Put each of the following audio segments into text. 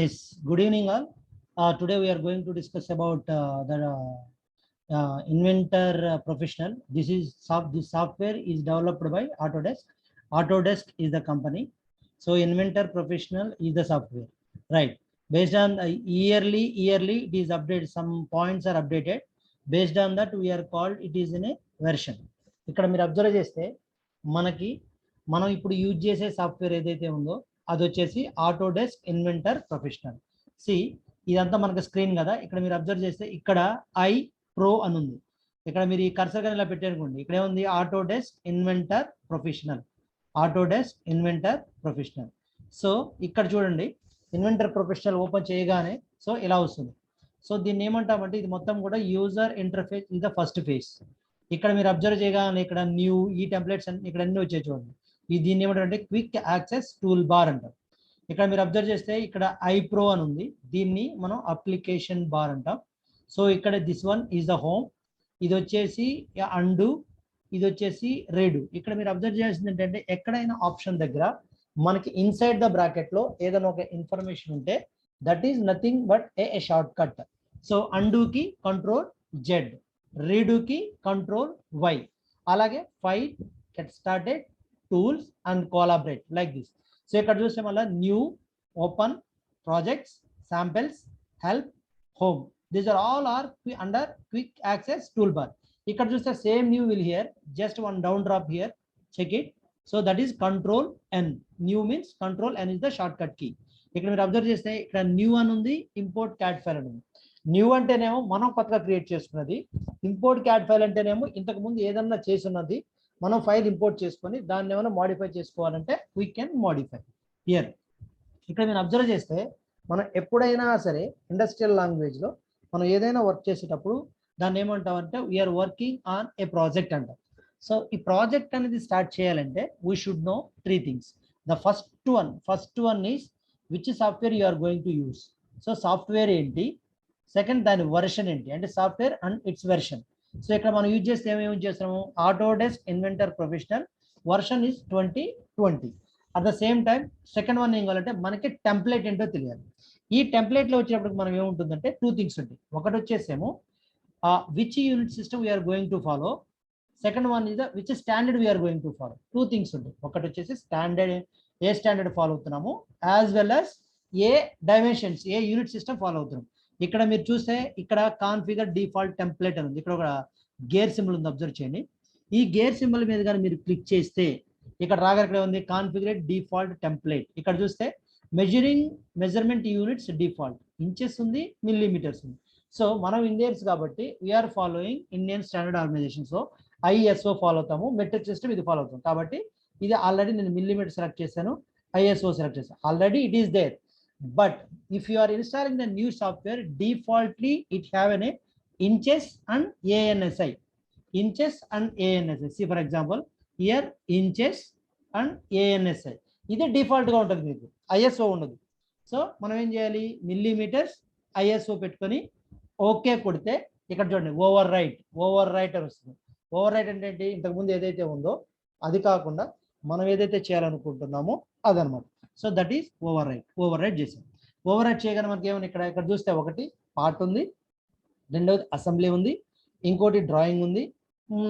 Yes, good evening all. Today we are going to discuss about the inventor professional. This software is developed by Autodesk. Autodesk is the company. So inventor professional is the software, right? Based on yearly it is updated. Some points are updated. Based on that we are called it is in a version. ఇక్కడ మీరు observe చేస్తే మనకి మనం ఇప్పుడు use చేసే software ఏదైతే ఉందో అది వచ్చేసి ఆటోడెస్క్ ఇన్వెంటర్ ప్రొఫెషనల్. సి ఇదంతా మనకు స్క్రీన్ కదా, ఇక్కడ మీరు అబ్జర్వ్ చేస్తే ఇక్కడ ఐ ప్రో అని ఉంది. ఇక్కడ మీరు ఈ కర్సర్ కానీ ఇలా పెట్టారనుకోండి, ఇక్కడ ఏముంది Autodesk Inventor professional, Autodesk Inventor professional. So ఇక్కడ చూడండి ఇన్వెంటర్ ప్రొఫెషనల్ ఓపెన్ చేయగానే సో ఇలా వస్తుంది. సో దీన్ని ఏమంటామంటే ఇది మొత్తం కూడా user interface in the first phase. ఇక్కడ మీరు అబ్జర్వ్ చేయగానే ఇక్కడ న్యూ ఈ టెంప్లెట్స్ ఇక్కడ అన్ని వచ్చాయి చూడండి. దీన్ని ఏమంటారంటే క్విక్ యాక్సెస్ టూల్ బార్ అంటారు. ఇక్కడ మీరు అబ్జర్వ్ చేస్తే ఇక్కడ ఐ ప్రో అని ఉంది, దీన్ని మనం అప్లికేషన్ బార్ అంటాం. సో ఇక్కడ this one is the home, ఇది వచ్చేసి అండు, ఇది వచ్చేసి రేడు. ఇక్కడ మీరు అబ్జర్వ్ చేయాల్సింది ఏంటంటే ఎక్కడైనా ఆప్షన్ దగ్గర మనకి ఇన్సైడ్ ద బ్రాకెట్ లో ఏదైనా ఒక ఇన్ఫర్మేషన్ ఉంటే that is nothing but a shortcut. So అండుకి కంట్రోల్ జెడ్, రీడుకి కంట్రోల్ వై, అలాగే file, get started, tools and collaborate like this. So ఇక్కడ చూస్తే మళ్ళీ new, open, projects, samples, help, home, these are all are under quick access tool bar. ఇక్కడ చూస్తే same new will here, just one down drop here, check it. So that is control N. New means control N is the short cut key. ఇక్కడ మీరు observe చేస్తే ఇక్కడ new అని ఉంది, import cat file అని ఉంది. న్యూ అంటేనేమో మనం కొత్తగా క్రియేట్ చేసుకున్నది, ఇంపోర్ట్ క్యాట్ ఫైల్ అంటేనేమో ఇంతకు ముందు ఏదన్నా చేస్తున్నది మనం ఫైల్ ఇంపోర్ట్ చేసుకొని దాన్ని ఏమైనా మాడిఫై చేసుకోవాలంటే వీ కెన్ మాడిఫై హియర్. ఇక్కడ నేను అబ్జర్వ్ చేస్తే మనం ఎప్పుడైనా సరే ఇండస్ట్రియల్ లాంగ్వేజ్లో మనం ఏదైనా వర్క్ చేసేటప్పుడు దాన్ని ఏమంటామంటే we're working on a project అంటాం. సో ఈ ప్రాజెక్ట్ అనేది స్టార్ట్ చేయాలంటే we should know 3 things. The first one is which software you are going to use. So software ఏంటి, సెకండ్ దాని వర్షన్ ఏంటి అంటే software and it's version. So ఇక్కడ మనం యూజ్ చేస్తే ఏమేమి యూజ్ చేస్తాము, Autodesk Inventor professional version is 2020. At the same time second one ఏం కావాలంటే మనకి టెంప్లెట్ ఏంటో తెలియాలి. ఈ టెంప్లెట్లో వచ్చినప్పుడు మనం ఏముంటుందంటే 2 things ఉంటాయి. ఒకటి వచ్చేసేమో which unit system we're going to follow, second one is the which standard we're going to follow. 2 things ఉంటాయి. ఒకటి వచ్చేసి స్టాండర్డ్, ఏ స్టాండర్డ్ ఫాలో అవుతున్నాము, యాజ్ వెల్ యాజ్ ఏ డైమెన్షన్స్, ఏ యూనిట్ సిస్టమ్ ఫాలో అవుతున్నాం. ఇక్కడ మీరు చూస్తే ఇక్కడ కాన్ఫిగర్ డిఫాల్ట్ టెంప్లెట్ అని ఉంది, ఇక్కడ ఒక గేర్ సింబల్ ఉంది, అబ్జర్వ్ చేయండి. ఈ గేర్ సింబల్ మీద కానీ మీరు క్లిక్ చేస్తే ఇక్కడ రాగా ఇక్కడ ఉంది కాన్ఫిగరేట్ డిఫాల్ట్ టెంప్లెట్. ఇక్కడ చూస్తే మెజర్మెంట్ యూనిట్స్ డిఫాల్ట్ ఇంచెస్ ఉంది, మిల్లీమీటర్స్ ఉంది. సో మనం ఇండియన్స్ కాబట్టి we're following Indian standard organisation. So ISO follow అవుతాము, మెట్రిక్ సిస్టమ్ ఇది ఫాలో అవుతాం. కాబట్టి ఇది ఆల్రెడీ నేను మిల్లీమీటర్ సెలెక్ట్ చేశాను, ఐఎస్ఓ సెలెక్ట్ చేశాను, already it is there. But if you are installing the new software, defaultly it have an inches and ANSI. Inches and ANSI. See for example, here inches and ANSI. ఇది default గా ఉంటుంది, మీకు ISO ఉండదు. So మనం ఏం చేయాలి, millimetres ISO పెట్టుకొని okay కొడితే ఇక్కడ చూడండి ఓవర్ రైట్ అని వస్తుంది. ఓవర్ రైట్ అంటే ఏంటి, ఇంతకుముందు ఏదైతే ఉందో అది కాకుండా మనం ఏదైతే చేయాలనుకుంటున్నామో అదనమాట. So that is over right చేసాం. ఓవర్ రైట్ చేయగానే మనకి ఏమైనా ఇక్కడ చూస్తే ఒకటి పార్ట్ ఉంది, రెండవది అసెంబ్లీ ఉంది, ఇంకోటి డ్రాయింగ్ ఉంది,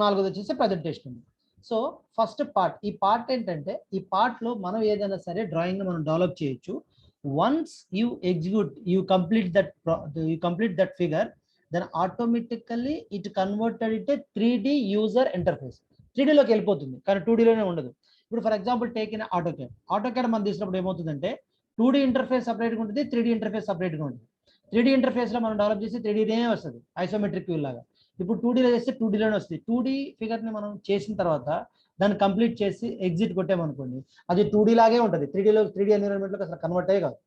నాలుగోది వచ్చేసి ప్రజెంటేషన్ ఉంది. సో ఫస్ట్ పార్ట్, ఈ పార్ట్ ఏంటంటే ఈ పార్ట్లో మనం ఏదైనా సరే డ్రాయింగ్ మనం డెవలప్ చేయొచ్చు. Once you complete that figure, then automatically it converted it 3D user interface. 3Dలోకి వెళ్ళిపోతుంది కానీ 2Dలోనే ఉండదు. ఇప్పుడు for example take in AutoCAD మనం తీసినప్పుడు ఏమవుతుందంటే 2D ఇంటర్ఫేస్ సపరేట్గా ఉంటుంది, 3D ఇంటర్ఫేస్ సపరేట్గా ఉంటుంది. 3D ఇంటర్ఫేస్లో మనం డెవలప్ చేసి 3Dనే వస్తుంది, ఐసోమెట్రిక్ వ్యూ లాగా. ఇప్పుడు 2Dలో చేస్తే 2Dలోనే వస్తుంది. 2D ఫిగర్ని మనం చేసిన తర్వాత దాన్ని కంప్లీట్ చేసి ఎగ్జిట్ కొట్టామనుకోండి, అది 2D లాగే ఉంటుంది. 3D ఎన్విరాన్మెంట్లోకి అసలు కన్వర్ట్ అయ్యే కాదు.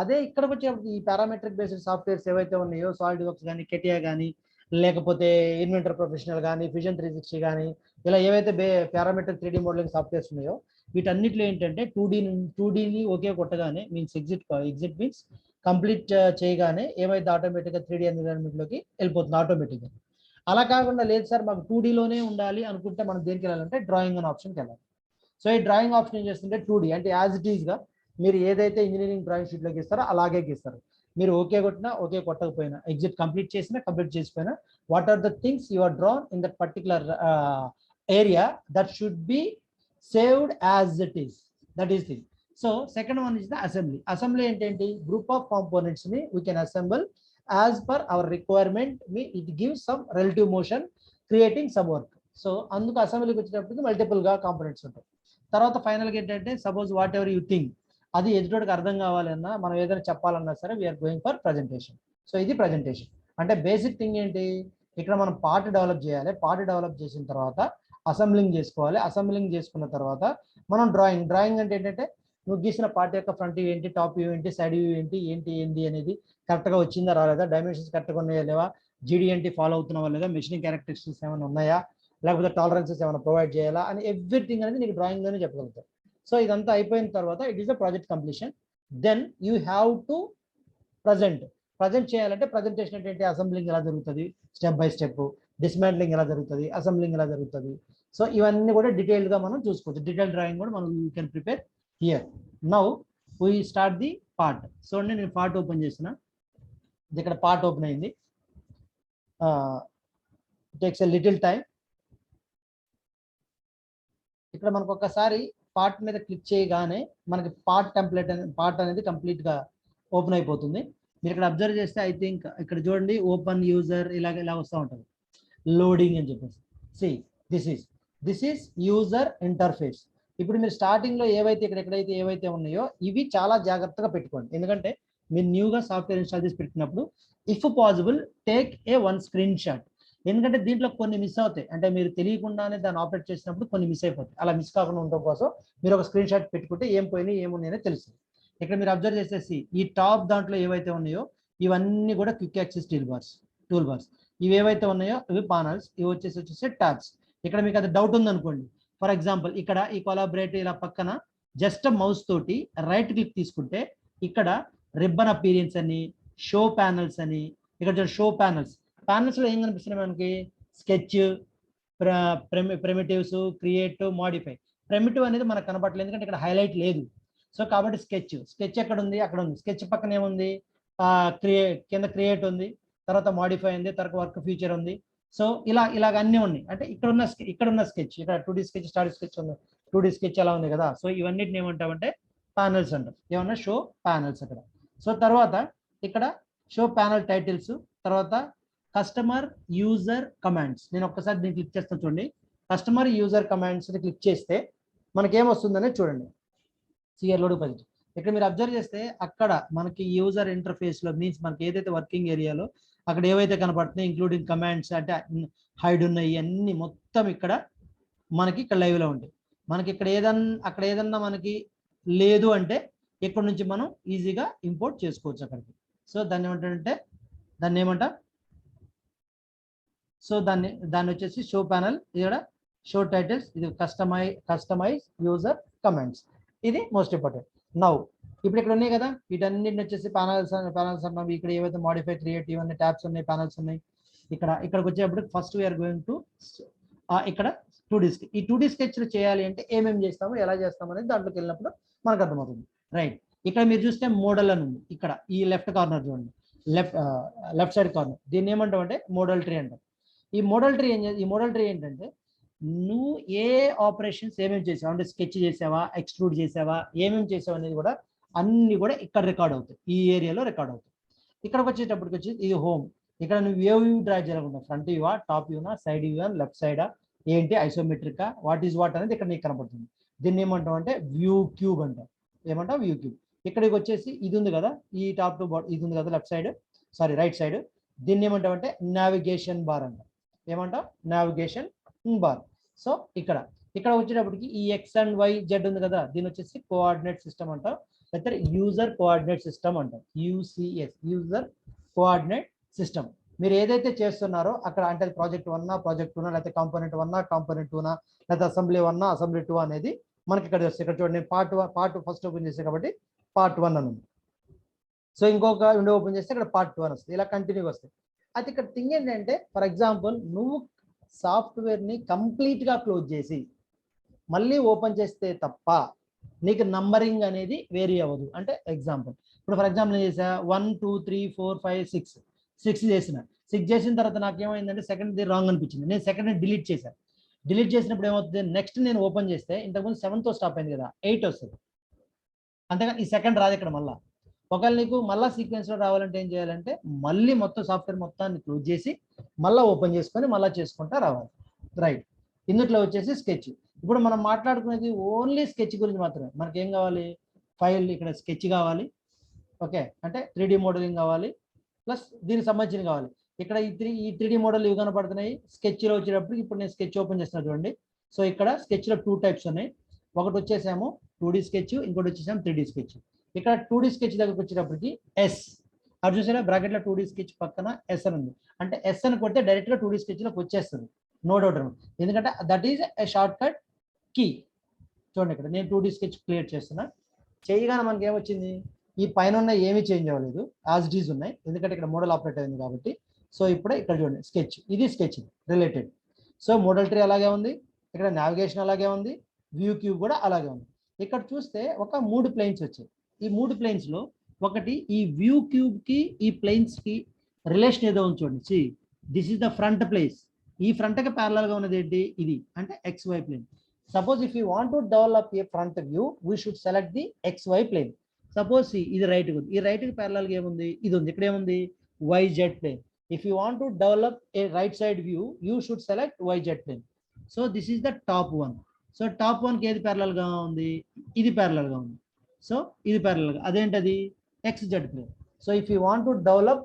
అదే ఇక్కడికి వచ్చే ఈ పారామెట్రిక్ బేస్డ్ సాఫ్ట్వేర్స్ ఏవైతే ఉన్నాయో, సాలిడ్ వర్క్స్ కానీ, కెటియా కానీ, లేకపోతే ఇన్వెంటర్ ప్రొఫెషనల్ కానీ, ఫ్యూజన్ 360 కానీ, ఇలా ఏవైతే పారామెట్రిక్ 3D మోడలింగ్ సాఫ్ట్వేర్స్ ఉన్నాయో వీటన్నిటిలో ఏంటంటే 2Dని ఒకే కొట్టగానే మీన్స్ ఎగ్జిట్ మీన్స్ కంప్లీట్ చేయగానే ఏమైతే ఆటోమేటిక్గా 3D ఎన్విరాన్మెంట్లోకి వెళ్ళిపోతుంది ఆటోమేటిక్గా. అలా కాకుండా లేదు సార్ మాకు 2Dలోనే ఉండాలి అనుకుంటే మనం దేనికి వెళ్ళాలంటే డ్రాయింగ్ అనే ఆప్షన్కి వెళ్ళాలి. సో ఈ డ్రాయింగ్ ఆప్షన్ ఏం చేస్తుంటే 2D అంటే యాజ్ ఇట్ ఈస్గా మీరు ఏదైతే ఇంజనీరింగ్ డ్రాయింగ్ షీట్లో గీస్తారో అలాగే గీస్తారు. మీరు ఓకే కొట్టినా ఓకే కొట్టకపోయినా, ఎగ్జిట్ కంప్లీట్ చేసినా కంప్లీట్ చేసిపోయినా, what are the things you are drawn in that particular area that should be saved as it is. That is thing. So second one is the assembly. Assembly ఏంటంటే group of components ని we can assemble as per our requirement. It gives some relative motion creating some work. So అందుకు అసెంబ్లీకి వచ్చేటప్పటికి multiple గా components ఉంటాయి. తర్వాత ఫైనల్గా ఏంటంటే suppose whatever you think, అది ఎదుటోడికి అర్థం కావాలన్నా మనం ఏదైనా చెప్పాలన్నా సరే we're going for presentation. So ఇది ప్రజెంటేషన్ అంటే బేసిక్ థింగ్ ఏంటి, ఇక్కడ మనం పార్ట్ డెవలప్ చేయాలి. పార్ట్ డెవలప్ చేసిన తర్వాత అసెంబ్లింగ్ చేసుకోవాలి. అసెంబ్లింగ్ చేసుకున్న తర్వాత మనం డ్రాయింగ్ అంటే ఏంటంటే నువ్వు గీసిన పార్ట్ యొక్క ఫ్రంట్ వ్యూ ఏంటి, టాప్ వ్యూ ఏంటి, సైడ్ వ్యూ ఏంటి, ఏంటి అనేది కరెక్ట్గా వచ్చిందా రాలేదా, డైమెన్షన్స్ కరెక్ట్గా ఉన్నాయా లేవా, జీడీఎన్టీ ఫాలో అవుతున్నావా లేదా, మెషినింగ్ క్యారెక్టరిస్టిక్స్ ఏమైనా ఉన్నాయా, లేకపోతే టాలరెన్సెస్ ఏమైనా ప్రొవైడ్ చేయాలా అని ఎవ్రీథింగ్ అనేది నీకు డ్రాయింగ్లోనే చెప్పగలుగుతారు. సో ఇదంతా అయిపోయిన తర్వాత it is the project completion. Then you have to present చేయాలంటే ప్రజెంటేషన్ ఏంటంటే అసెంబ్లింగ్ ఎలా జరుగుతుంది, స్టెప్ బై స్టెప్, డిస్మాంట్లింగ్ ఎలా జరుగుతుంది, అసెంబ్లింగ్ ఎలా జరుగుతుంది. సో ఇవన్నీ కూడా డీటెయిల్డ్గా మనం చూసుకోవచ్చు. డీటెయిల్ డ్రాయింగ్ కూడా మనం you can prepare here. Now we start the part. So నేను పార్ట్ ఓపెన్ చేసిన, ఇక్కడ పార్ట్ ఓపెన్ అయింది. Takes a little time. ఇక్కడ మనకు ఒక్కసారి పార్ట్ మీద క్లిక్ చేయగానే మనకి పార్ట్ అనేది కంప్లీట్ గా ఓపెన్ అయిపోతుంది. మీరు ఇక్కడ అబ్జర్వ్ చేస్తే ఐ థింక్ ఇక్కడ చూడండి ఓపెన్ యూజర్ ఇలా వస్తూ ఉంటుంది, లోడింగ్ అని చెప్పేసి. C this is user interface. ఇప్పుడు మీరు స్టార్టింగ్ లో ఎక్కడైతే ఏవైతే ఉన్నాయో ఇవి చాలా జాగ్రత్తగా పెట్టుకోండి. ఎందుకంటే మీరు న్యూగా సాఫ్ట్వేర్ ఇన్స్టాల్ చేసి పెట్టినప్పుడు if possible take a one screen shot. ఎందుకంటే దీంట్లో కొన్ని మిస్ అవుతాయి, అంటే మీరు తెలియకుండానే దాన్ని ఆపరేట్ చేసినప్పుడు కొన్ని మిస్ అయిపోతాయి. అలా మిస్ కాకుండా ఉండడం కోసం మీరు ఒక స్క్రీన్ షాట్ పెట్టుకుంటే ఏం పోయినాయి ఏమున్నాయో తెలుస్తుంది. ఇక్కడ మీరు అబ్జర్వ్ చేసేసి ఈ టాప్ దాంట్లో ఏవైతే ఉన్నాయో ఇవన్నీ కూడా క్విక్ యాక్సెస్ టూల్ బార్స్. ఇవి ఏవైతే ఉన్నాయో ఇవి పానల్స్, ఇవి వచ్చేసి ట్యాబ్స్. ఇక్కడ మీకు అది డౌట్ ఉందనుకోండి, ఫర్ ఎగ్జాంపుల్ ఇక్కడ ఈ కొలాబరేట్ ఇలా పక్కన జస్ట్ మౌస్ తోటి రైట్ క్లిక్ తీసుకుంటే ఇక్కడ రిబ్బన్ అపీరియన్స్ అని, షో ప్యానల్స్ అని, ఇక్కడ షో ప్యానల్స్ లో ఏం కనిపిస్తున్నాయి మనకి, sketch, primitives, create, modify. Primitive అనేది మనకు కనపడలేదు ఎందుకంటే ఇక్కడ హైలైట్ లేదు. సో కాబట్టి స్కెచ్ ఎక్కడ ఉంది, అక్కడ ఉంది. స్కెచ్ పక్కన ఏముంది, కింద క్రియేట్ ఉంది, తర్వాత మోడిఫై ఉంది, తర్వాత వర్క్ ఫ్యూచర్ ఉంది. సో ఇలాగ అన్ని ఉన్నాయి. అంటే ఇక్కడ ఉన్న స్కెచ్, ఇక్కడ 2D స్కెచ్, స్టార్ స్కెచ్ ఉంది, 2D స్కెచ్ అలా ఉంది కదా. సో ఇవన్నిటిని ఏమంటామంటే ప్యానల్స్ అంటారు. ఏమన్నా షో ప్యానల్స్ అక్కడ. సో తర్వాత ఇక్కడ షో ప్యానల్ టైటిల్స్, తర్వాత కస్టమర్ యూజర్ కమాండ్స్. నేను ఒక్కసారి దీన్ని క్లిక్ చేస్తాను చూడండి. కస్టమర్ యూజర్ కమాండ్స్ క్లిక్ చేస్తే మనకి ఏమొస్తుందనే చూడండి. సిఆర్ లోడ్ పది. ఇక్కడ మీరు అబ్జర్వ్ చేస్తే అక్కడ మనకి యూజర్ ఇంటర్ఫేస్ లో మీన్స్ మనకి ఏదైతే వర్కింగ్ ఏరియాలో అక్కడ ఏవైతే కనపడుతున్నాయి ఇంక్లూడింగ్ కమాండ్స్ అంటే హైడ్ ఉన్నాయి అన్ని మొత్తం ఇక్కడ మనకి ఇక్కడ లైవ్ లో ఉంటాయి. మనకి ఇక్కడ అక్కడ ఏదన్నా మనకి లేదు అంటే ఇక్కడ నుంచి మనం ఈజీగా ఇంపోర్ట్ చేసుకోవచ్చు అక్కడికి. సో దాన్ని ఏమంటాం సో దాన్ని వచ్చేసి షో ప్యానల్, ఇక్కడ షో టైటిల్స్, ఇది కస్టమైజ్ యూజర్ కమాండ్స్. ఇది మోస్ట్ ఇంపార్టెంట్. నౌ ఇప్పుడు ఇక్కడ ఉన్నాయి కదా, వీటన్నిటిని వచ్చేసి ప్యానల్స్ అన్నవి. ఇక్కడ ఏవైతే మోడిఫై, క్రియేట్ ఇవన్నీ ట్యాబ్స్ ఉన్నాయి, ప్యానల్స్ ఉన్నాయి. ఇక్కడికి వచ్చేటప్పుడు ఫస్ట్ వీఆర్ గోయింగ్ టు ఇక్కడ 2D స్కెచ్. ఈ 2D స్కెచ్ చేయాలి అంటే ఏమేమి చేస్తామో ఎలా చేస్తామో అనేది దాంట్లోకి వెళ్ళినప్పుడు మనకు అర్థమవుతుంది. రైట్, ఇక్కడ మీరు చూస్తే మోడల్ అని ఉంది. ఇక్కడ ఈ లెఫ్ట్ కార్నర్ చూడండి, లెఫ్ట్ సైడ్ కార్నర్. దీన్ని ఏమంటాం అంటే మోడల్ ట్రీ అంటాం. ఈ మోడల్ ట్రీ ఏంటంటే నువ్వు ఏ ఆపరేషన్స్ ఏమేమి చేసావు అంటే స్కెచ్ చేసావా, ఎక్స్ట్రూడ్ చేసావా, ఏమేమి చేసావు అనేది కూడా అన్ని కూడా ఇక్కడ రికార్డ్ అవుతాయి, ఈ ఏరియాలో రికార్డ్ అవుతాయి. ఇక్కడికి వచ్చేటప్పటికి ఇది హోమ్. ఇక్కడ నువ్వు ఏ వ్యూ డ్రా చేయాలనుకుంటావు, ఫ్రంట్ వ్యూవా, టాప్ వ్యూనా, సైడ్ వ్యూనా, లెఫ్ట్ సైడా, ఏంటి ఐసోమెట్రికా, వాట్ ఈజ్ వాట్ అనేది ఇక్కడ నీకు కనపడుతుంది. దీన్ని ఏమంటాం అంటే వ్యూ క్యూబ్ అంటాం. ఏమంటాం వ్యూ క్యూబ్. ఇక్కడికి వచ్చేసి ఇది ఉంది కదా, ఈ టాప్ టు బాటమ్ ఇది ఉంది కదా లెఫ్ట్ సైడ్, రైట్ సైడ్. దీన్ని ఏమంటాం అంటే నావిగేషన్ బార్ అంటాం. ఏమంటాం నావిగేషన్ బార్. సో ఇక్కడ వచ్చేటప్పటికి ఈ ఎక్స్ అండ్ వై జెడ్ ఉంది కదా, దీని వచ్చేసి కోఆర్డినేట్ సిస్టమ్ అంటాం, లేకపోతే యూజర్ కోఆర్డినేట్ సిస్టమ్ అంటాం. UCS, user coordinate system. మీరు ఏదైతే చేస్తున్నారో అక్కడ అంటే ప్రాజెక్ట్ 1 ప్రాజెక్ట్ 2 లేకపోతే కాంపోనెంట్ 1 కాంపోనెంట్ 2 లేకపోతే అసెంబ్లీ 1 అసెంబ్లీ 2 అనేది మనకి ఇక్కడ వస్తుంది. ఇక్కడ చూడండి, పార్ట్ ఫస్ట్ ఓపెన్ చేస్తే కాబట్టి పార్ట్ 1 అని ఉంది. సో ఇంకొక విండో ఓపెన్ చేస్తే ఇక్కడ పార్ట్ 2 అని వస్తుంది. ఇలా కంటిన్యూగా వస్తుంది. అయితే ఇక్కడ థింగ్ ఏంటంటే ఫర్ ఎగ్జాంపుల్ నువ్వు సాఫ్ట్వేర్ని కంప్లీట్గా క్లోజ్ చేసి మళ్ళీ ఓపెన్ చేస్తే తప్ప నీకు నంబరింగ్ అనేది వేరీ అవ్వదు. అంటే ఎగ్జాంపుల్, ఇప్పుడు ఫర్ ఎగ్జాంపుల్ నేను చేసా 1 2 3 4 5 6 చేసిన. 6 చేసిన తర్వాత నాకు ఏమైందంటే సెకండ్ రాంగ్ అనిపించింది. నేను సెకండ్ డిలీట్ చేశాను. డిలీట్ చేసినప్పుడు ఏమవుతుంది, నెక్స్ట్ నేను ఓపెన్ చేస్తే ఇంతకుముందు 7తో స్టాప్ అయింది కదా, 8 వస్తుంది. అంతేగాని ఈ సెకండ్ రాదు ఇక్కడ. మళ్ళీ ఒకవేళ నీకు మళ్ళీ సీక్వెన్స్లో రావాలంటే ఏం చేయాలంటే మళ్ళీ మొత్తం సాఫ్ట్వేర్ మొత్తాన్ని క్లోజ్ చేసి మళ్ళీ ఓపెన్ చేసుకొని మళ్ళీ చేసుకుంటా రావాలి. రైట్, ఇందులో వచ్చేసి స్కెచ్. ఇప్పుడు మనం మాట్లాడుకునేది ఓన్లీ స్కెచ్ గురించి మాత్రమే. మనకి ఏం కావాలి, ఫైల్ ఇక్కడ స్కెచ్ కావాలి, ఓకే, అంటే 3D మోడలింగ్ కావాలి, ప్లస్ దీనికి సంబంధించిన కావాలి. ఇక్కడ ఈ 3D మోడల్ ఇవి కనపడుతున్నాయి. స్కెచ్లో వచ్చేటప్పుడు ఇప్పుడు నేను స్కెచ్ ఓపెన్ చేస్తున్నా చూడండి. సో ఇక్కడ స్కెచ్లో 2 టైప్స్ ఉన్నాయి. ఒకటి వచ్చేసేమో 2D స్కెచ్, ఇంకోటి వచ్చేసేమో 3D స్కెచ్. ఇక్కడ 2D స్కెచ్ దగ్గరకు వచ్చేటప్పటికి ఎస్, అది చూసారా బ్రాకెట్లో 2D స్కెచ్ పక్కన ఎస్ అని ఉంది. అంటే ఎస్ అని కొడితే డైరెక్ట్గా 2D స్కెచ్లోకి వచ్చేస్తుంది, నో డౌట్ అనమాట. ఎందుకంటే that is a shortcut key. చూడండి ఇక్కడ నేను 2D స్కెచ్ క్రియేట్ చేస్తున్నా. చేయగానే మనకి ఏమొచ్చింది, ఈ పైన ఉన్న ఏమీ చేంజ్ అవ్వలేదు, యాజ్ ఇట్ ఈజ్ ఉన్నాయి, ఎందుకంటే ఇక్కడ మోడల్ ఆపరేట్ అయింది కాబట్టి. సో ఇప్పుడే ఇక్కడ చూడండి స్కెచ్, ఇది sketch related. So model tree అలాగే ఉంది, ఇక్కడ నావిగేషన్ అలాగే ఉంది, వ్యూ క్యూబ్ కూడా అలాగే ఉంది. ఇక్కడ చూస్తే ఒక 3 ప్లేన్స్ వచ్చాయి. ఈ 3 ప్లేన్స్లో ఒకటి ఈ వ్యూ క్యూబ్కి ఈ ప్లేన్స్కి రిలేషన్ ఏదో ఉంది చూడండి. See this is the front plane. ఈ ఫ్రంట్కి ప్యారలల్గా ఉన్నది ఏంటి, ఇది అంటే XY plane. Suppose if you want to develop a front view we should select the XY plane. Suppose ఇది రైట్ ఉంది, ఈ రైట్కి ప్యారలల్గా ఏముంది, ఇది ఉంది, ఇక్కడ ఏముంది YZ plane. If you want to develop a right side view you should select YZ plane. So this is the top one. So top వన్కి ఏది ప్యారలల్గా ఉంది, ఇది ప్యారలల్గా ఉంది. సో ఇది ప్యారలల్గా, అదేంటది XZ plane. So if you want to develop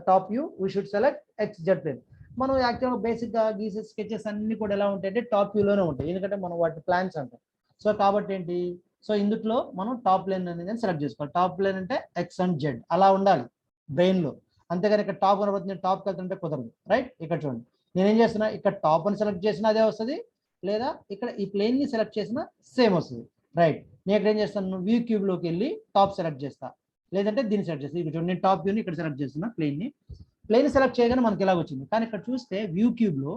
top view we should select XZ plane. మనం యాక్చువల్గా బేసిక్గా గీసే స్కెచెస్ అన్ని కూడా ఎలా ఉంటాయంటే టాప్ వ్యూలోనే ఉంటాయి, ఎందుకంటే మనం వాటి ప్లాన్స్ అంటాం. సో కాబట్టి ఏంటి, సో ఇందులో మనం టాప్ లైన్ అనేది సెలెక్ట్ చేసుకోవాలి. టాప్ లైన్ అంటే X and Z అలా ఉండాలి బ్రెయిన్లో. అంతేగాని ఇక్కడ టాప్ కనబడుతుంది టాప్కి వెళ్తుంటే కుదరదు. రైట్, ఇక్కడ చూడండి నేనేం చేస్తున్నా, ఇక్కడ టాప్ అని సెలెక్ట్ చేసినా అదే వస్తుంది, లేదా ఇక్కడ ఈ ప్లేన్ని సెలెక్ట్ చేసినా సేమ్ వస్తుంది. రైట్, నేను ఇక్కడ ఏం చేస్తాను, వ్యూ క్యూబ్లోకి వెళ్ళి టాప్ సెలెక్ట్ చేస్తా, లేదంటే దీన్ని సెలెక్ట్ చేస్తాను. ఇక్కడ చూడండి నేను టాప్ వ్యూని ఇక్కడ సెలెక్ట్ చేస్తున్నా, ప్లేన్ సెలెక్ట్ చేయగానే మనకి ఇలా వచ్చింది. కానీ ఇక్కడ చూస్తే వ్యూ క్యూబ్లో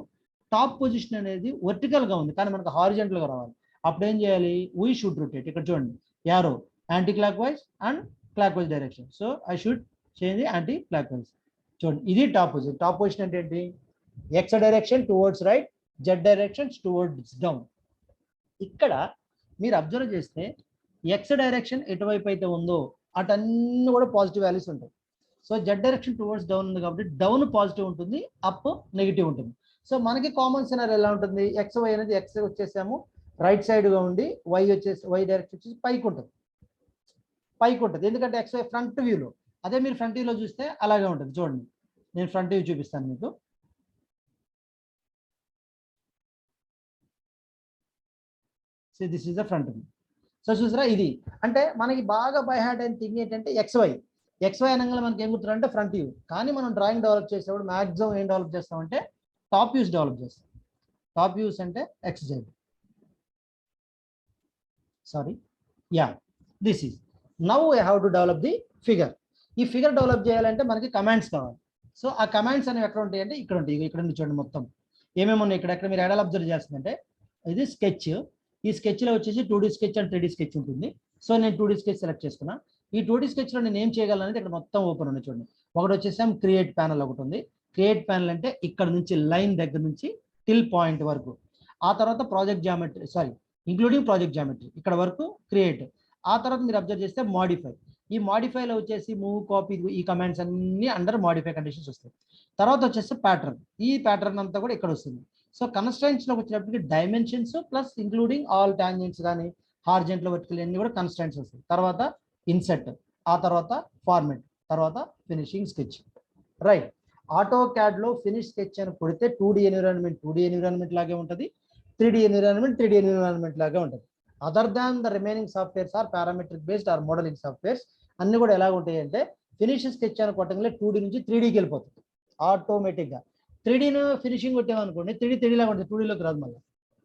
టాప్ పొజిషన్ అనేది వర్టికల్గా ఉంది, కానీ మనకు హారిజెంటల్గా రావాలి. అప్పుడు ఏం చేయాలి, వీ షుడ్ రొటేట్. ఇక్కడ చూడండి arrow anti clock wise and clock wise direction. So I should change the anti clock wise. చూడండి ఇది టాప్ పొజిషన్. టాప్ పొజిషన్ అంటే ఏంటి, X direction towards right, Z direction towards down. ఇక్కడ మీరు observe చేస్తే X direction ఎటువైపు అయితే ఉందో అటన్నీ కూడా పాజిటివ్ వాల్యూస్ ఉంటాయి. So Z direction towards down ఉంది కాబట్టి డౌన్ పాజిటివ్ ఉంటుంది, అప్ నెగిటివ్ ఉంటుంది. సో మనకి కామన్ సినారియో ఎలా ఉంటుంది, XY అనేది X వచ్చేసాము రైట్ సైడ్గా ఉండి, Y డైరెక్షన్ వచ్చేసి పైకి ఉంటుంది, ఎందుకంటే XY ఫ్రంట్ వ్యూలో. అదే మీరు ఫ్రంట్ వ్యూలో చూస్తే అలాగే ఉంటుంది. చూడండి నేను ఫ్రంట్ వ్యూ చూపిస్తాను మీకు. So this is the front view. So చూసారా, ఇది అంటే మనకి బాగా బై హార్ట్ అయిన థింగ్ ఏంటంటే XY అనగానే మనకి ఏం గుర్తుంటే ఫ్రంట్ వ్యూ. కానీ మనం డ్రాయింగ్ డెవలప్ చేసేప్పుడు మ్యాక్సిమం ఏం డెవలప్ చేస్తామంటే టాప్ వ్యూస్ డెవలప్ చేస్తాం. టాప్ వ్యూస్ అంటే XZ. Sorry, yeah this is now I have to develop the figure. ఈ ఫిగర్ డెవలప్ చేయాలంటే మనకి కమాండ్స్ కావాలి. సో ఆ కమాండ్స్ అనేవి ఎక్కడ ఉంటాయి అంటే ఇక్కడ ఉంటాయి. ఇక్కడ నుంచి చూడండి మొత్తం ఏమేమి ఉన్నాయి. ఇక్కడ మీరు ఎక్కడ అబ్జర్వ్ చేస్తుందంటే ఇది స్కెచ్. ఈ స్కెచ్లో వచ్చేసి 2D sketch and 3D sketch ఉంటుంది. సో నేను 2D స్కెచ్ సెలెక్ట్ చేసుకున్నా. ఈ 2D స్కెచ్లో నేను ఏం చేయగలను అనేది ఇక్కడ మొత్తం ఓపెన్ ఉంది. చూడండి ఒకటి వచ్చేసి క్రియేట్ ప్యానల్ ఒకటి ఉంది. క్రియేట్ ప్యానల్ అంటే ఇక్కడ నుంచి లైన్ దగ్గర నుంచి టిల్ పాయింట్ వరకు. ఆ తర్వాత project geometry, sorry including project geometry ఇక్కడ వరకు క్రియేట్. ఆ తర్వాత మీరు అబ్జర్వ్ చేస్తే మాడిఫై. ఈ మాడిఫైలో వచ్చేసి మూవ్, కాపీ, ఈ కమాండ్స్ అన్ని అండర్ మాడిఫై కండిషన్స్ వస్తాయి. తర్వాత వచ్చేసి ప్యాటర్న్. ఈ ప్యాటర్న్ అంతా కూడా ఇక్కడ వస్తుంది. సో కన్స్ట్రైంట్స్లోకి వచ్చేటప్పటికి dimensions plus including all tangents కానీ హార్జెంటల్ వర్టికల్ అన్ని కూడా కన్స్ట్రైంట్స్ వస్తాయి. తర్వాత ఇన్సెట్, ఆ తర్వాత ఫార్మెట్, తర్వాత ఫినిషింగ్ స్కెచ్. రైట్, ఆటో క్యాడ్లో ఫినిష్ స్కెచ్ అని కొడితే 2D ఎన్విరాన్మెంట్ లాగే ఉంటుంది, 3D ఎన్విరాన్మెంట్ లాగే ఉంటుంది. Other than the remaining softwares are parametric based or modeling softwares అన్ని కూడా ఎలా ఉంటాయి అంటే ఫినిష్ స్కెచ్ అని కొట్టగానే 2D నుంచి 3Dకి వెళ్ళిపోతుంది ఆటోమేటిక్గా. 3Dను ఫినిషింగ్ కొట్టామనుకోండి 3D లాగా ఉంటుంది, 2Dలోకి రాదు మళ్ళీ.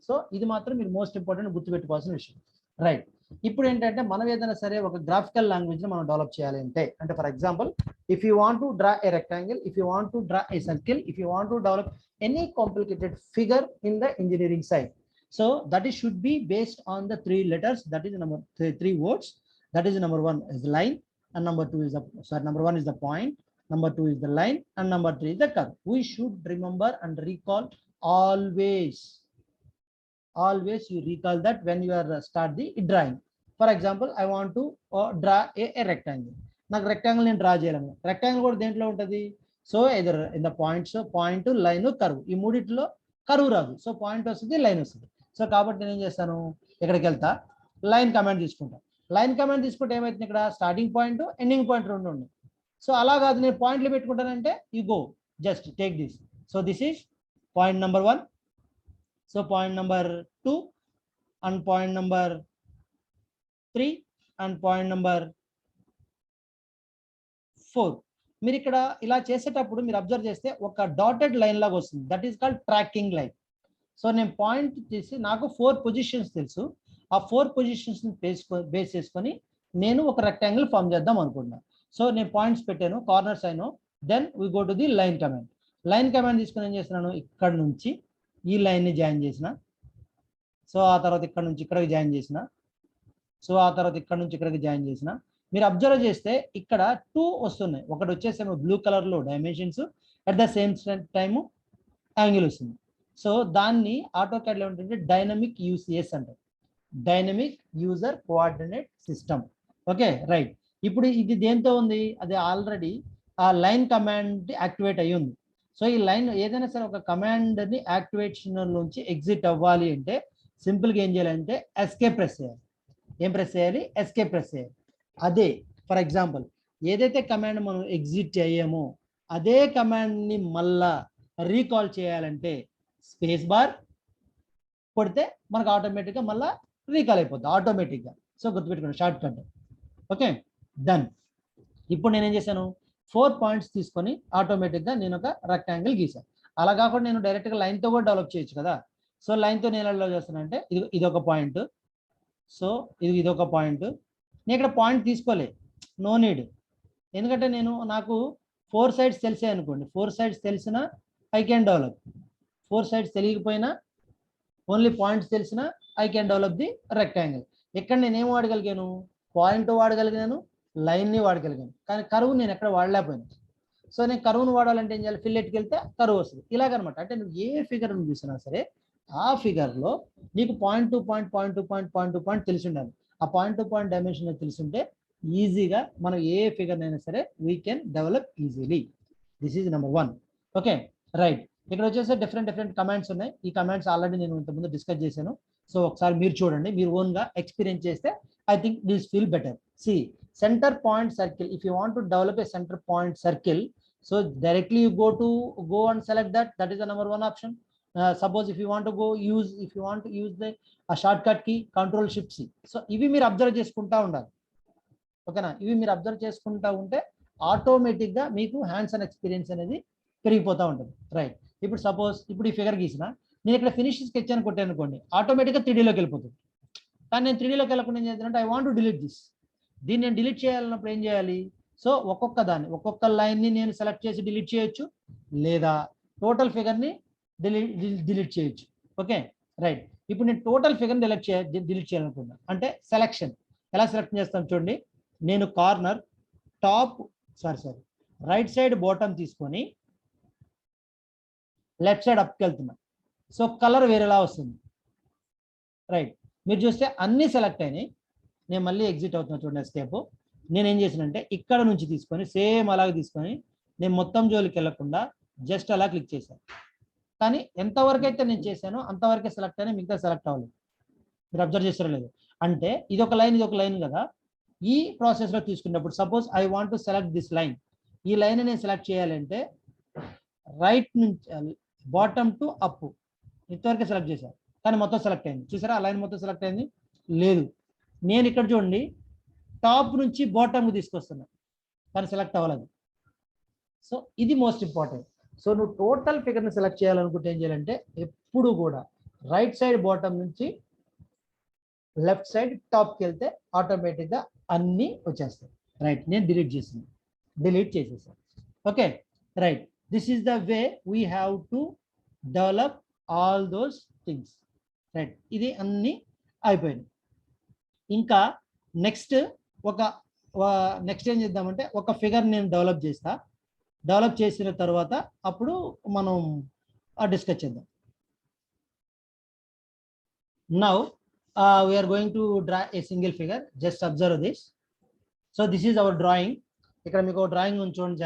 సో ఇది మాత్రం మీరు మోస్ట్ ఇంపార్టెంట్ గుర్తుపెట్టుకోవాల్సిన విషయం. రైట్, ఇప్పుడు ఏంటంటే మనం ఏదైనా సరే ఒక గ్రాఫికల్ లాంగ్వేజ్ని మనం డెవలప్ చేయాలి అంటే for example if you want to draw a rectangle, if you want to draw a circle, if you want to develop any complicated figure in the engineering side, So that is should be based on the 3 letters, that is number 3 words. That is number 1 is line, and number 2 is the, sorry, number 1 is the point, number 2 is the line, and number 3 is the curve. We should remember and recall always. Always you recall that when you are start the drawing. For example, I want to draw a rectangle. నాకు rectangle నేను draw చేయాలను. Rectangle కూడా దేంట్లో ఉంటుంది? So either in the points, point, line, curve, ఈ మూడిట్లో curve రాదు. So point వస్తుంది, line వస్తుంది. సో కాబట్టి నేను ఏం చేస్తాను, ఇక్కడికి వెళ్తా, లైన్ కమాండ్ తీసుకుంటా. లైన్ కమాండ్ తీసుకుంటే ఏమైతుంది, ఇక్కడ స్టార్టింగ్ పాయింట్, ఎండింగ్ పాయింట్ రెండు ఉన్నాయి. సో అలా కాదు, నేను పాయింట్లు పెట్టుకుంటానంటే you go just take this. So this is point number 1. So point number 2 and point number 3 and point number 4. మీరు ఇక్కడ ఇలా చేసేటప్పుడు మీరు అబ్జర్వ్ చేస్తే ఒక డాటెడ్ లైన్ లాగా వస్తుంది. That is called tracking line. So నేను పాయింట్ చేసి నాకు 4 పొజిషన్స్ తెలుసు. ఆ 4 పొజిషన్స్ బేస్ చేసుకొని నేను ఒక రెక్టాంగిల్ ఫామ్ చేద్దాం అనుకుంటున్నాను. సో నేను పాయింట్స్ పెట్టాను, కార్నర్స్ అయినా. Then we go to the line command. Line command తీసుకొని ఏం చేస్తున్నాను, ఇక్కడ నుంచి ఈ లైన్ని జాయిన్ చేసిన. సో ఆ తర్వాత ఇక్కడ నుంచి ఇక్కడికి జాయిన్ చేసిన. సో ఆ తర్వాత ఇక్కడ నుంచి ఇక్కడికి జాయిన్ చేసిన. మీరు అబ్జర్వ్ చేస్తే ఇక్కడ 2 వస్తున్నాయి. ఒకటి వచ్చేసేమో బ్లూ కలర్లో dimensions, at the same time angle వస్తుంది. సో దాన్ని ఆటోకాడ్లో ఏంటంటే డైనమిక్ యూసిఎస్ అంటారు, dynamic user coordinate system. Okay right. ఇప్పుడు ఇది దేంతో ఉంది, అది ఆల్రెడీ ఆ లైన్ కమాండ్ యాక్టివేట్ అయ్యి ఉంది. సో ఈ లైన్ ఏదైనా సరే ఒక కమాండ్ని యాక్టివేషన్ నుంచి ఎగ్జిట్ అవ్వాలి అంటే సింపుల్గా ఏం చేయాలంటే ఎస్కేప్ ప్రెస్ చేయాలి. ఏం ప్రెస్ చేయాలి, ఎస్కేప్ ప్రెస్ చేయాలి. అదే ఫర్ ఎగ్జాంపుల్ ఏదైతే కమాండ్ మనం ఎగ్జిట్ అయ్యామో అదే కమాండ్ని మళ్ళా రీకాల్ చేయాలంటే స్పేస్ బార్ కొడితే మనకు ఆటోమేటిక్గా మళ్ళీ రీకాల్ అయిపోద్ది ఆటోమేటిక్గా. సో గుర్తుపెట్టుకోండి, షార్ట్ కట్. Okay done. ఇప్పుడు నేనేం చేశాను, 4 పాయింట్స్ తీసుకొని ఆటోమేటిక్గా నేను ఒక రెక్టాంగిల్ గీసాను. అలా కాకుండా నేను డైరెక్ట్గా లైన్తో కూడా డెవలప్ చేయొచ్చు కదా. సో లైన్తో నేను ఎలా చేస్తానంటే ఇది ఒక పాయింట్. సో ఇది ఒక పాయింట్. నేను ఇక్కడ పాయింట్ తీసుకోలే, నో నీడ్. ఎందుకంటే నాకు 4 సైడ్స్ తెలిసే అనుకోండి, 4 సైడ్స్ తెలిసినా ఐ క్యాన్ డెవలప్. 4 సైడ్స్ తెలియకపోయినా ఓన్లీ పాయింట్స్ తెలిసినా I can develop the rectangle. ఇక్కడ నేనేం వాడగలిగాను, పాయింట్ వాడగలిగాను, లైన్ని వాడగలిగాను, కానీ కరువు నేను ఎక్కడ వాడలేకపోయాను. సో నేను కరువును వాడాలంటే ఏం చేయాలి, ఫిల్లెట్కి వెళ్తే కరువు వస్తుంది. ఇలాగనమాట. అంటే నువ్వు ఏ ఫిగర్ చూసినా సరే ఆ ఫిగర్లో నీకు point to point, point to point, point to point తెలిసి ఉండాలి. ఆ పాయింట్ టు పాయింట్ డైమెన్షన్ తెలిసింటే ఈజీగా మనం ఏ ఫిగర్ అయినా సరే we can develop easily. This is number 1. Okay right. ఇక్కడ వచ్చేసి డిఫరెంట్ కమాండ్స్ ఉన్నాయి. ఈ కమాండ్స్ ఆల్రెడీ నేను ఇంతకుముందు డిస్కస్ చేశాను. సో ఒకసారి మీరు చూడండి, మీరు ఓన్గా ఎక్స్పీరియన్స్ చేస్తే I think this feel better. C center point circle. If you want to develop a center point circle, so directly you go and select that. That is the number 1 option. Suppose if you want to use the shortcut key Ctrl+Shift+C. So ఇవి మీరు observe చేసుకుంటా ఉండాలి. ఓకేనా, ఇవి మీరు observe చేసుకుంటా ఉంటే ఆటోమేటిక్గా మీకు హ్యాండ్స్ అండ్ ఎక్స్పీరియన్స్ అనేది పెరిగిపోతూ ఉంటుంది. రైట్. ఇప్పుడు సపోజ్ ఈ ఫిగర్ గీసిన, నేను ఇక్కడ ఫినిష్ స్కెచ్ అని కొట్టాను అనుకోండి, ఆటోమేటిక్గా 3Dలోకి వెళ్ళిపోతుంది. కానీ నేను 3Dలోకి వెళ్ళకుండా ఏం చేద్దానంటే I want to delete this. దీన్ని నేను డిలీట్ చేయాలన్నప్పుడు ఏం చేయాలి, సో ఒక్కొక్క లైన్ని నేను సెలెక్ట్ చేసి డిలీట్ చేయొచ్చు, లేదా టోటల్ ఫిగర్ని డిలీట్ చేయొచ్చు. Okay right. ఇప్పుడు నేను టోటల్ ఫిగర్ని డిలీట్ చేయాలనుకున్నా అంటే సెలెక్షన్ ఎలా సెలెక్ట్ చేస్తాను చూడండి. నేను corner top right side bottom తీసుకొని లెఫ్ట్ సైడ్ అప్కి వెళ్తున్నా. సో కలర్ వేరేలా వస్తుంది. రైట్. మీరు చూస్తే అన్నీ సెలెక్ట్ అయినాయి. నేను మళ్ళీ ఎగ్జిట్ అవుతున్నా చూడండి, ఎస్కేప్. నేనేం చేసినంటే ఇక్కడ నుంచి తీసుకొని సేమ్ అలాగే తీసుకొని నేను మొత్తం జోలికి వెళ్ళకుండా జస్ట్ అలా క్లిక్ చేశాను. కానీ ఎంతవరకు అయితే నేను చేశానో అంతవరకే సెలెక్ట్ అయినా, మిగతా సెలెక్ట్ అవ్వలేదు. మీరు అబ్జర్వ్ చేస్తారో లేదు. అంటే ఇది ఒక లైన్ కదా. ఈ ప్రాసెస్లో తీసుకున్నప్పుడు suppose I want to select this line. ఈ లైన్ నేను సెలెక్ట్ చేయాలంటే రైట్ నుంచి బాటమ్ టు అప్ ఇంతవరకే సెలెక్ట్ చేశాను, కానీ మొత్తం సెలెక్ట్ అయింది. చూసారా, ఆ లైన్ మొత్తం సెలెక్ట్ అయింది లేదు. నేను ఇక్కడ చూడండి టాప్ నుంచి బాటమ్కి తీసుకొస్తున్నా, కానీ సెలెక్ట్ అవ్వలేదు. సో ఇది మోస్ట్ ఇంపార్టెంట్. సో నువ్వు టోటల్ ఫిగర్ని సెలెక్ట్ చేయాలనుకుంటే ఏం చేయాలంటే ఎప్పుడు కూడా రైట్ సైడ్ బాటమ్ నుంచి లెఫ్ట్ సైడ్ టాప్కి వెళ్తే ఆటోమేటిక్గా అన్నీ వచ్చేస్తాయి. రైట్. నేను డిలీట్ చేసేసాను. Okay right. This is the way we have to develop all those things. Right, ఇది అన్ని అయిపోయింది. ఇంకా నెక్స్ట్ నెక్స్ట్ ఏం చేద్దామంటే ఒక ఫిగర్ నేను డెవలప్ చేస్తా. డెవలప్ చేసిన తర్వాత అప్పుడు మనం డిస్కస్ చేద్దాం. Now we are going to draw a single figure. Just observe this. So this is our drawing. ఇక్కడ మీకు డ్రాయింగ్ ఉంచండి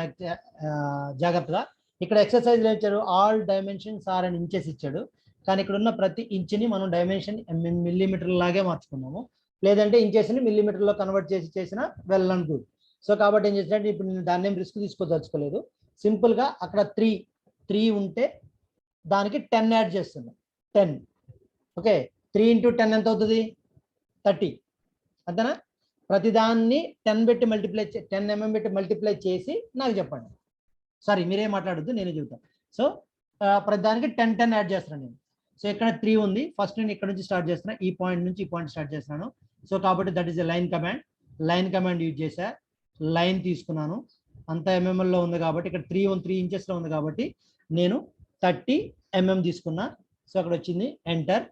జాగ్రత్తగా. ఇక్కడ ఎక్సర్సైజ్ ఇచ్చాడు, all dimensions are and inches ఇచ్చాడు. కానీ ఇక్కడ ఉన్న ప్రతి ఇంచుని మనం డైమెన్షన్ మిల్లీమీటర్ లాగే మార్చుకున్నాము. లేదంటే ఇంచెస్ని మిల్లీమీటర్లో కన్వర్ట్ చేసిన వెల్ అండ్ గుడ్. సో కాబట్టి ఏం చేసినట్టు ఇప్పుడు నేను దాన్ని ఏం రిస్క్ తీసుకోదలుచుకోలేదు. సింపుల్గా అక్కడ 3 ఉంటే దానికి 10 యాడ్ చేస్తున్నాం. 10. ఓకే, 3 × 10 ఎంత అవుతుంది? 30. అంతేనా? ప్రతిదాన్ని 10 పెట్టి మల్టిప్లై 10 mm పెట్టి మల్టిప్లై చేసి నాకు చెప్పండి. సారీ, మీరేం మాట్లాడొద్దు, నేనే చెబుతాను. సో ప్రతిదానికి 10 యాడ్ చేస్తున్నాను నేను. సో ఇక్కడ 3 ఉంది. ఫస్ట్ నేను ఇక్కడ నుంచి స్టార్ట్ చేస్తున్నా, ఈ పాయింట్ నుంచి ఈ పాయింట్ స్టార్ట్ చేస్తున్నాను. సో కాబట్టి that is a line command. Line command use చేశా. లైన్ తీసుకున్నాను, అంత ఎంఎంఎల్లో ఉంది కాబట్టి ఇక్కడ 3 ఇంచెస్లో ఉంది కాబట్టి నేను 30 mm తీసుకున్నా. సో అక్కడ వచ్చింది ఎంటర్.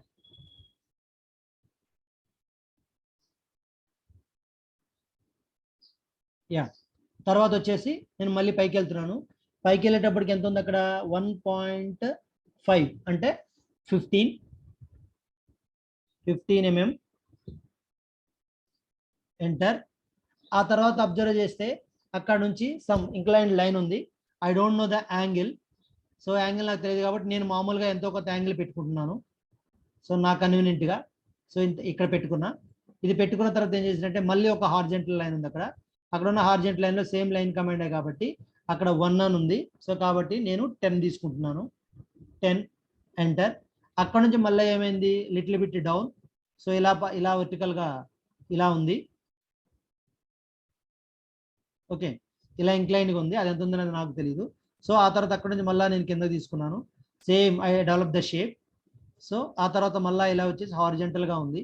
యా, తర్వాత వచ్చేసి నేను మళ్ళీ పైకి వెళ్తున్నాను. పైకి వెళ్ళేటప్పటికి ఎంత ఉంది అక్కడ? 1.5 అంటే 15 mm. ఎంటర్. ఆ తర్వాత అబ్జర్వ్ చేస్తే అక్కడ నుంచి సమ్ ఇంక్లైన్డ్ లైన్ ఉంది. I don't know the angle. So angle నాకు తెలియదు కాబట్టి నేను మామూలుగా ఎంతో కొంత యాంగిల్ పెట్టుకుంటున్నాను. సో నాకు కన్వీనియంట్గా. సో ఇక్కడ పెట్టుకున్నా. ఇది పెట్టుకున్న తర్వాత ఏం చేసినట్టే మళ్ళీ ఒక హార్జెంటల్ లైన్ ఉంది అక్కడ. అక్కడ ఉన్న హార్జెంటల్ లైన్లో సేమ్ లైన్ కమాండే కాబట్టి అక్కడ 1 అని ఉంది. సో కాబట్టి నేను 10 తీసుకుంటున్నాను. 10 ఎంటర్. అక్కడ నుంచి మళ్ళీ ఏమైంది? Little bit down. సో ఇలా వర్టికల్గా ఇలా ఉంది. ఓకే, ఇలా ఇంక్లైన్గా ఉంది. అది ఎంత ఉందనేది నాకు తెలియదు. సో ఆ తర్వాత అక్కడ నుంచి మళ్ళీ నేను కింద తీసుకున్నాను. Same I develop the shape. So ఆ తర్వాత మళ్ళీ ఇలా వచ్చేసి హారిజెంటల్గా ఉంది.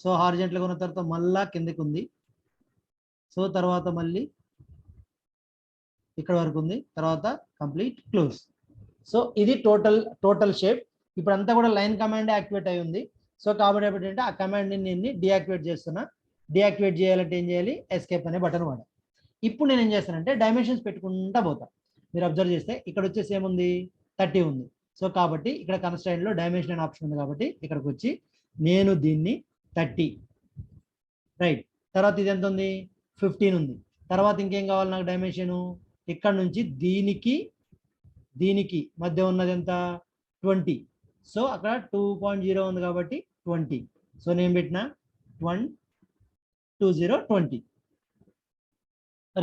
సో హారిజెంటల్గా ఉన్న తర్వాత మళ్ళీ కిందకి ఉంది. సో తర్వాత మళ్ళీ ఇక్కడ వరకు ఉంది. తర్వాత కంప్లీట్ క్లోజ్. సో ఇది టోటల్ షేప్. ఇప్పుడు అంతా కూడా లైన్ కమాండ్ యాక్టివేట్ అయి ఉంది. సో కాబట్టి ఏంటంటే ఆ కమాండ్ని నేను డియాక్టివేట్ చేస్తున్నా. డియాక్టివేట్ చేయాలంటే ఏం చేయాలి? ఎస్కేప్ అనే బటన్ వాడాలి. ఇప్పుడు నేను ఏం చేస్తానంటే డైమెన్షన్స్ పెట్టుకుంటా పోతా. మీరు అబ్జర్వ్ చేస్తే ఇక్కడ వచ్చేసి ఏముంది? 30 ఉంది. సో కాబట్టి ఇక్కడ కన్స్ట్రైన్లో డైమెన్షన్ అనే ఆప్షన్ ఉంది కాబట్టి ఇక్కడికి వచ్చి నేను దీన్ని 30 రైట్. తర్వాత ఇది ఎంత ఉంది? 15 ఉంది. తర్వాత ఇంకేం కావాలి నాకు డైమెన్షను? ఇక్కడ నుంచి దీనికి మధ్య ఉన్నది ఎంత? 20. సో అక్కడ 2.0 ఉంది కాబట్టి 20. సో నేను పెట్టిన 20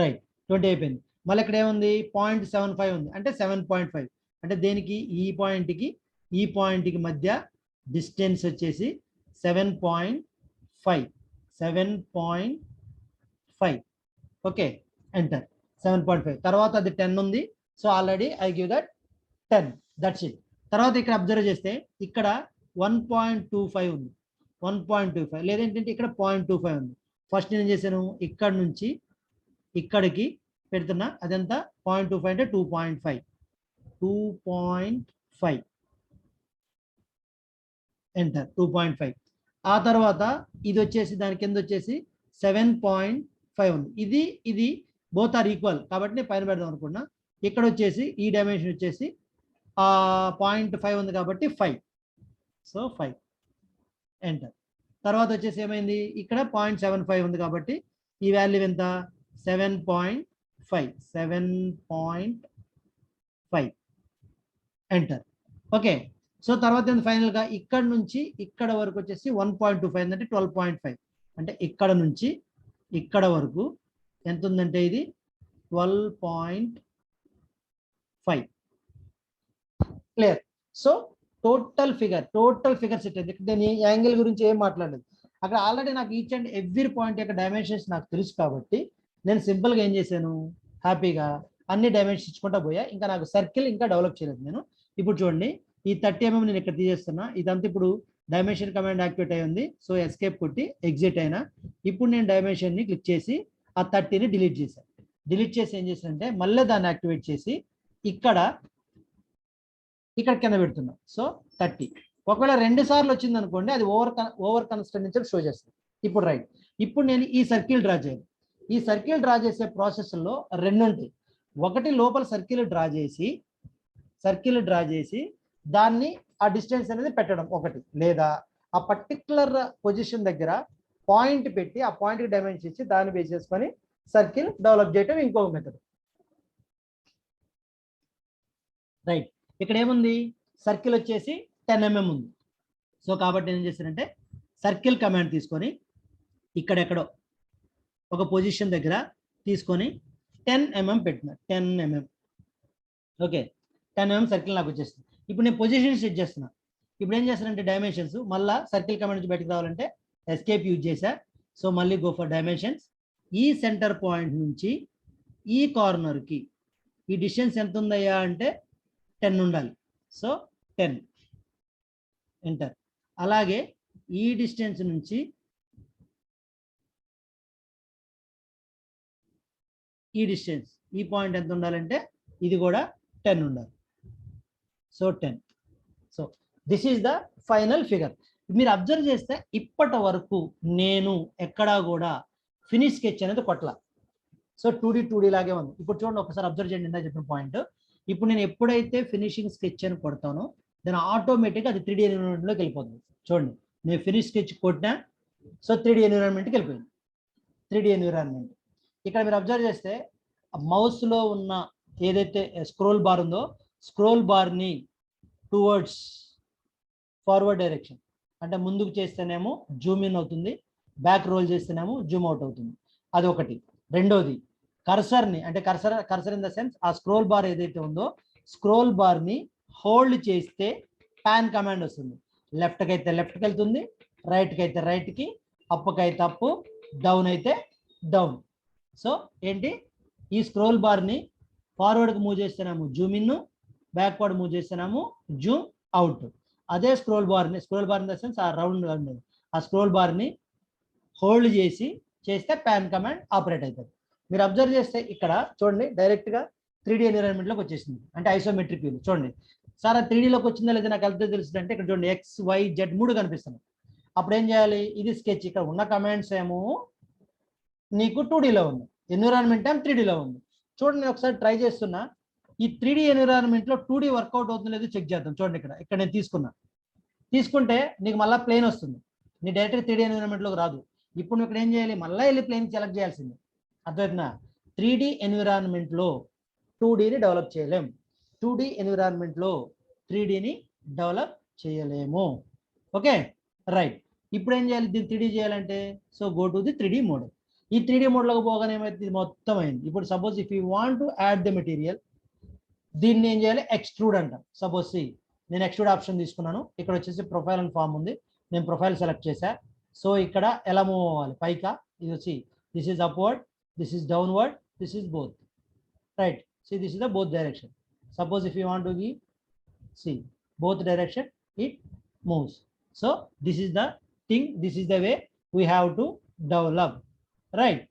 రైట్. 20 అయిపోయింది. మళ్ళీ ఇక్కడ ఏముంది? 0.75 ఉంది, అంటే 7.5. అంటే దేనికి? ఈ పాయింట్కి మధ్య డిస్టెన్స్ వచ్చేసి 7.5. Okay, enter. 7.5. తర్వాత అది 10 ఉంది. So already I give that 10. That's it. తర్వాత ఇక్కడ అబ్జర్వ్ చేస్తే ఇక్కడ 1.25 ఉంది. 1.25 లేదంటే ఇక్కడ 0.25 ఉంది. ఫస్ట్ నేను చేశాను ఇక్కడ నుంచి ఇక్కడికి పెడుతున్నా. అదంతా 0.25 అంటే 2.5. ఎంటర్. 2.5. ఆ తర్వాత ఇది వచ్చేసి దాని కింద వచ్చేసి 7.5 ఉంది. ఇది బోత్ ఆర్ ఈక్వల్ కాబట్టి నేను పైన పెడదాం అనుకున్నా. ఇక్కడ వచ్చేసి ఈ డైమెన్షన్ వచ్చేసి 0.5 ఉంది కాబట్టి 5. So 5 enter. తర్వాత వచ్చేసి ఏమైంది? ఇక్కడ 0.75 ఉంది కాబట్టి ఈ వాల్యూ ఎంత? 7.5 ఎంటర్. ఓకే. సో తర్వాత ఫైనల్గా ఇక్కడ నుంచి ఇక్కడ వరకు వచ్చేసి 1.25 అంటే 12.5. అంటే ఇక్కడ నుంచి ఇక్కడ వరకు ఎంత ఉందంటే ఇది 12.5. Clear. So total figure set అయింది. నేను యాంగిల్ గురించి ఏం మాట్లాడలేదు. అక్కడ ఆల్రెడీ నాకు ఈచ్ అండ్ ఎవ్రీ పాయింట్ యొక్క డైమెన్షన్స్ నాకు తెలుసు కాబట్టి నేను సింపుల్గా ఏం చేశాను? హ్యాపీగా అన్ని డైమెన్షన్స్ ఇచ్చుకుంటా పోయా. ఇంకా నాకు సర్కిల్ ఇంకా డెవలప్ చేయలేదు నేను. ఇప్పుడు చూడండి, ఈ 30 mm నేను ఇక్కడ తీసేస్తున్నా. ఇదంతా ఇప్పుడు డైమెన్షన్ కమాండ్ యాక్టివేట్ అయి ఉంది. సో ఎస్కేప్ కొట్టి ఎగ్జిట్ అయినా. ఇప్పుడు నేను డైమెన్షన్ని క్లిక్ చేసి ఆ 30ని డిలీట్ చేశాను. డిలీట్ చేసి ఏం చేశానంటే మళ్ళీ దాన్ని యాక్టివేట్ చేసి ఇక్కడ కింద పెడుతున్నా. సో 30 ఒకవేళ 2 సార్లు వచ్చింది అనుకోండి, అది ఓవర్ కన్స్ట్రెంట్ నుంచి షో చేస్తుంది. ఇప్పుడు రైట్, ఇప్పుడు నేను ఈ సర్కిల్ డ్రా చేయాలి. ఈ సర్కిల్ డ్రా చేసే ప్రాసెస్లో 2 ఉంటాయి. ఒకటి లోపల సర్కిల్ డ్రా చేసి దాన్ని ఆ డిస్టెన్స్ అనేది పెట్టడం ఒకటి, లేదా ఆ పర్టికులర్ పొజిషన్ దగ్గర పాయింట్ పెట్టి ఆ పాయింట్కి డైమెన్షన్ ఇచ్చి దాన్ని బేస్ చేసుకొని సర్కిల్ డెవలప్ చేయడం ఇంకొక మెథడ్. రైట్, ఇక్కడ ఏముంది, సర్కిల్ వచ్చేసి 10 mm ఉంది. సో కాబట్టి ఏం చేస్తారంటే సర్కిల్ కమాండ్ తీసుకొని ఇక్కడెక్కడో ఒక పొజిషన్ దగ్గర తీసుకొని 10 mm పెట్టిన, 10 mm. ఓకే, 10 mm సర్కిల్ నాకు వచ్చేస్తుంది. ఇప్పుడు నేను పొజిషన్ సెట్ చేస్తున్నా. ఇప్పుడు ఏం చేస్తానంటే డైమెన్షన్స్ మళ్ళీ సర్కిల్ కమాండ్ నుంచి బయటకు రావాలంటే ఎస్కేప్ యూజ్ చేశా. సో మళ్ళీ గో ఫర్ డైమెన్షన్స్. ఈ సెంటర్ పాయింట్ నుంచి ఈ కార్నర్కి ఈ డిస్టెన్స్ ఎంత ఉందయ్యా అంటే 10 ఉండాలి. So 10 enter. అలాగే ఈ డిస్టెన్స్ నుంచి ఈ డిస్టెన్స్, ఈ పాయింట్ ఎంత ఉండాలంటే ఇది కూడా 10 ఉండాలి. So 10. So this is the final figure. మీరు అబ్జర్వ్ చేస్తే ఇప్పటి వరకు నేను ఎక్కడా కూడా ఫినిష్ స్కెచ్ అనేది కొట్టల. సో 2D లాగే ఉంది. ఇప్పుడు చూడండి ఒకసారి అబ్జర్వ్ చేయండి, ఇందా చెప్పిన పాయింట్. ఇప్పుడు నేను ఎప్పుడైతే ఫినిషింగ్ స్కెచ్ అని కొడతానో దాని ఆటోమేటిక్గా అది 3D ఎన్విరాన్మెంట్లోకి వెళ్ళిపోతుంది. చూడండి నేను ఫినిష్ స్కెచ్ కొట్టినా, సో 3D ఎన్విరాన్మెంట్కి వెళ్ళిపోయింది. 3D environment. ఇక్కడ మీరు అబ్జర్వ్ చేస్తే మౌస్లో ఉన్న ఏదైతే స్క్రోల్ బార్ ఉందో స్క్రోల్ బార్ని టువర్డ్స్ ఫార్వర్డ్ డైరెక్షన్, అంటే ముందుకు చేస్తేనేమో జూమ్ ఇన్ అవుతుంది, బ్యాక్ రోల్ చేస్తేనేమో జూమ్ అవుట్ అవుతుంది. అది ఒకటి. రెండోది కర్సర్ని, అంటే కర్సర్ ఇన్ ద సెన్స్ ఆ స్క్రోల్ బార్ ఏదైతే ఉందో స్క్రోల్ బార్ని హోల్డ్ చేస్తే ప్యాన్ కమాండ్ వస్తుంది. లెఫ్ట్కి అయితే లెఫ్ట్కి వెళ్తుంది, రైట్కి అయితే రైట్కి, అప్కి అయితే అప్, డౌన్ అయితే డౌన్. సో ఏంటి, ఈ స్క్రోల్ బార్ని ఫార్వర్డ్కి మూవ్ చేస్తున్నాము జూమ్ ఇన్, బ్యాక్వర్డ్ మూవ్ చేస్తున్నాము జూమ్ అవుట్. అదే scroll bar in the sense ఆ రౌండ్ ఆ స్క్రోల్ బార్ని హోల్డ్ చేస్తే ప్యాన్ కమాండ్ ఆపరేట్ అవుతుంది. మీరు అబ్జర్వ్ చేస్తే ఇక్కడ చూడండి డైరెక్ట్గా 3D ఎన్విరాన్మెంట్లోకి వచ్చేసింది, అంటే ఐసోమెట్రిక్ వ్యూ. చూడండి సార్ 3Dలోకి వచ్చిందా లేదా నాకు ఎంత తెలుస్తుంది అంటే ఇక్కడ చూడండి XYZ 3 కనిపిస్తున్నాయి. అప్పుడు ఏం చేయాలి, ఇది స్కెచ్, ఇక్కడ ఉన్న కమాండ్స్ ఏమో నీకు 2Dలో ఉంది, ఎన్విరాన్మెంట్ ఏమో 3Dలో ఉంది. చూడండి నేను ఒకసారి ట్రై చేస్తున్నా, ఈ 3D ఎన్విరాన్మెంట్లో 2D వర్కౌట్ అవుతుందో లేదో చెక్ చేద్దాం. చూడండి ఇక్కడ నేను తీసుకుంటే నీకు మళ్ళీ ప్లేన్ వస్తుంది, నీ డైరెక్ట్గా 3D ఎన్విరాన్మెంట్లోకి రాదు. ఇప్పుడు నువ్వు ఇక్కడ ఏం చేయాలి, మళ్ళీ వెళ్ళి ప్లేన్ సెలెక్ట్ చేయాల్సింది. అర్థమవుతుందా? 3D ఎన్విరాన్మెంట్లో 2Dని డెవలప్ చేయలేం, 2D ఎన్విరాన్మెంట్లో 3Dని డెవలప్ చేయలేము. Okay right. ఇప్పుడు ఏం చేయాలి, దీన్ని 3D చేయాలంటే so go to the 3D mode. ఈ 3D మోడ్లోకి పోగానే ఏమైతే మొత్తం అయింది. ఇప్పుడు suppose if you want to add the material, దీన్ని ఏం చేయాలి, ఎక్స్ట్రూడ్ అంటాం. సపోజ్ నేను ఎక్స్ట్రూడ్ ఆప్షన్ తీసుకున్నాను, ఇక్కడ వచ్చేసి ప్రొఫైల్ అండ్ ఫామ్ ఉంది, నేను ప్రొఫైల్ సెలెక్ట్ చేశా. సో ఇక్కడ ఎలా మూవ్ అవ్వాలి, పైకా, ఇది వచ్చి this is upward, this is downward, this is both. Right, see this is the both direction. Suppose if you want to give, see both direction it moves. So this is the thing, this is the way we have to develop. Right.